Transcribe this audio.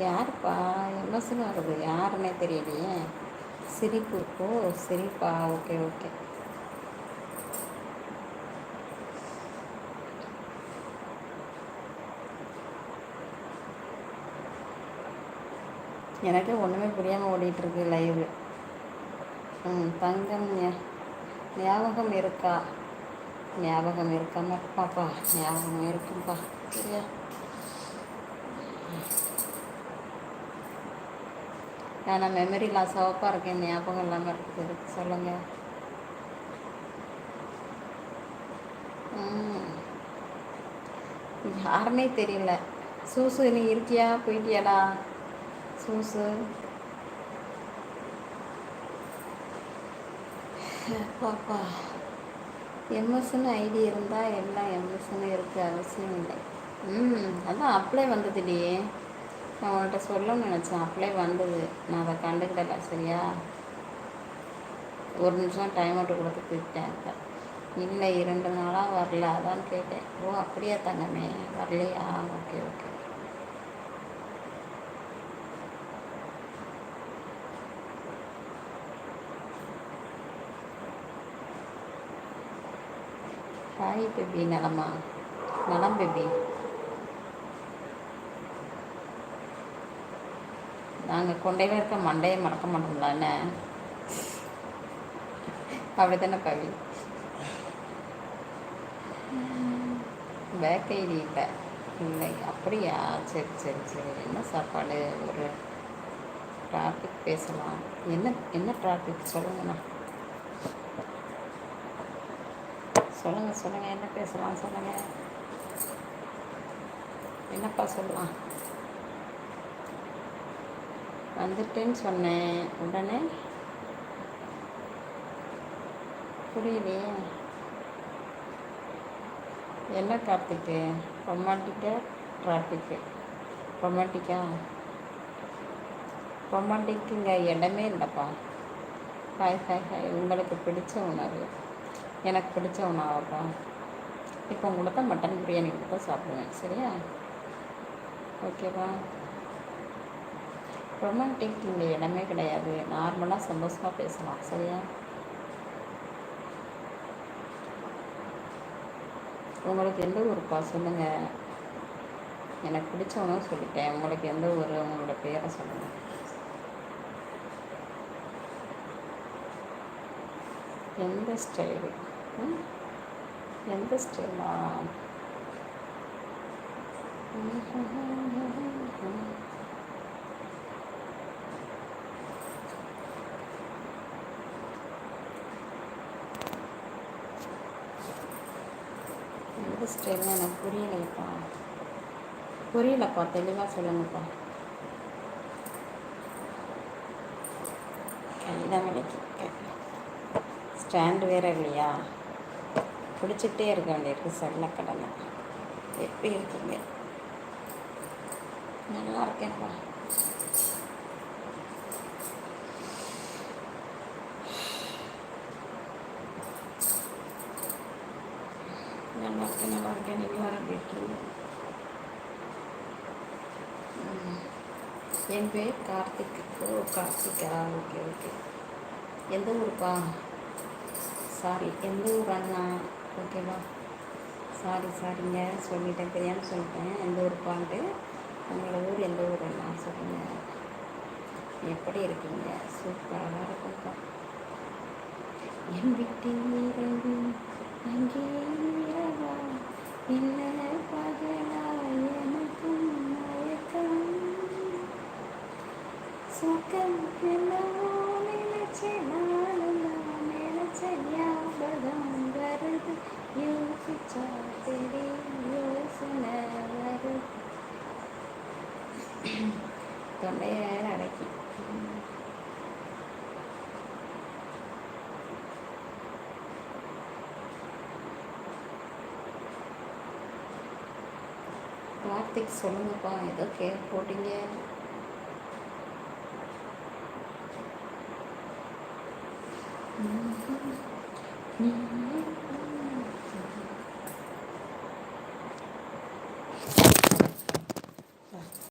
யாருப்பா எம்எஸ்ன்னு வருது? யாருன்னே தெரியலையே. சிரிப்பு. ஓ, சிரிப்பா? Okay okay. எனக்கு ஒன்றுமே புரியாமல் ஓடிட்டுருக்கு லைவு. தங்கம் ஞாபகம் இருக்கா? ஞாபகம் இருக்காம பாப்பா, ஞாபகம் இருக்குப்பா. சரியா? நான் மெமரி லாஸ் ஆகப்பா இருக்கேன், ஞாபகம் இல்லாமல் இருக்குது. சொல்லுங்கள். யாருன்னே தெரியல. சூசு, நீ இருக்கியா? போயிட்டியாடா சூசு? பாப்பா, எம்எஸ்ன்னு ஐடி இருந்தால் எல்லாம் எம்எஸ்ன்னு இருக்க அவசியம் இல்லை. அதான் அப்ளை வந்தது இல்லையே. நான் உன்கிட்ட சொல்லணும்னு நினச்சேன். அப்ளை வந்தது, நான் அதை கண்டுக்கிடல. சரியா? ஒரு நிமிஷம் டைம் அவுட்டு கொடுத்து போயிட்டேன். இல்லை 2 நாளாக வரல, அதான் கேட்டேன். ஓ அப்படியா தங்கமே, வரலையா? Okay okay. ஹாய் பேபி, நலமா? நலம் பேபி. நாங்கள் கொண்டையில் இருக்க மண்டையை மறக்க மாட்டோம்ல என்ன? அப்படி தானே பவி? பேக் ஐடி இல்லை. இல்லை அப்படியா? சரி சரி சரி. என்ன சாப்பாடு? ஒரு டாபிக் பேசலாம். என்ன என்ன டாபிக் சொல்லுங்கண்ணா? சொல்லுங்கள் என்ன பேசலாம் சொல்லுங்கள். என்னப்பா சொல்லலாம்? வந்துட்டேன்னு சொன்னேன் உடனே. புரியலையே. என்ன டாபிக்கு? ரொமான்டிக்கா டிராஃபிக்கு? ரொமான்டிக்கா? ரொமான்டிக்குங்க இடமே இல்லைப்பா. Hi hi hi. உங்களுக்கு பிடிச்ச உணவு? எனக்கு பிடிச்ச உணவாப்பா, இப்போ உங்களுக்கு தான் மட்டன் பிரியாணி கொடுத்தா சாப்பிடுவேன். சரியா? ஓகேவா? ரொமான்டிக் இங்கே இடமே கிடையாது. நார்மலாக சந்தோஷமாக பேசலாம். சரியா? உங்களுக்கு எந்த ஊருப்பா? சொல்லுங்கள். எனக்கு பிடிச்ச உணவு சொல்லிட்டேன். உங்களுக்கு எந்த ஊர்? உங்களோட பேரை சொல்லுங்கள். எந்த ஸ்டைலு? எந்த ஸ்டைலா? எந்த ஸ்டைல்னு எனக்கு புரியலப்பா. தெளிவாக சொல்லுங்கப்பா. கைதான் விலைக்கு ஸ்டாண்டு வேறு இல்லையா? பிடிச்சிட்டே இருக்க வேண்டியிருக்கு செல்ல கடனை. எப்படி இருக்கீங்க? நல்லா இருக்கேன்ப்பா. நல்லா இருக்கேன். நீங்கள் வர எப்படி இருக்கீங்க? என் பேர் கார்த்திக். ஓ கார்த்திகா, ஓகே ஓகே. எந்த ஊருப்பா? சாரி, எந்த ஊர் அண்ணா? ஓகேவா? சாரிங்க, சொல்லிட்டேன், தெரியாமல் சொல்லிட்டேன். எந்த ஊருப்பான்ட்டு. உங்களோட ஊர் எந்த ஊர் அண்ணா சொல்லுங்கள். எப்படி இருக்கீங்க? சூப்பராக இருக்கும்ப்பா. என் வீட்டின் இரவு அங்கே இரவா, இல்லை பகலா, எனக்கும் மயக்கம் சுகம் என்னவோ நினைச்சேன். நானும் நினைச்ச ஞாபகம் வருது. யோசிச்சா யோசனை வருது. தொண்டைய அடக்கி. கார்த்திக் சொல்லுங்கப்பா. ஏதோ போட்டீங்க. நீ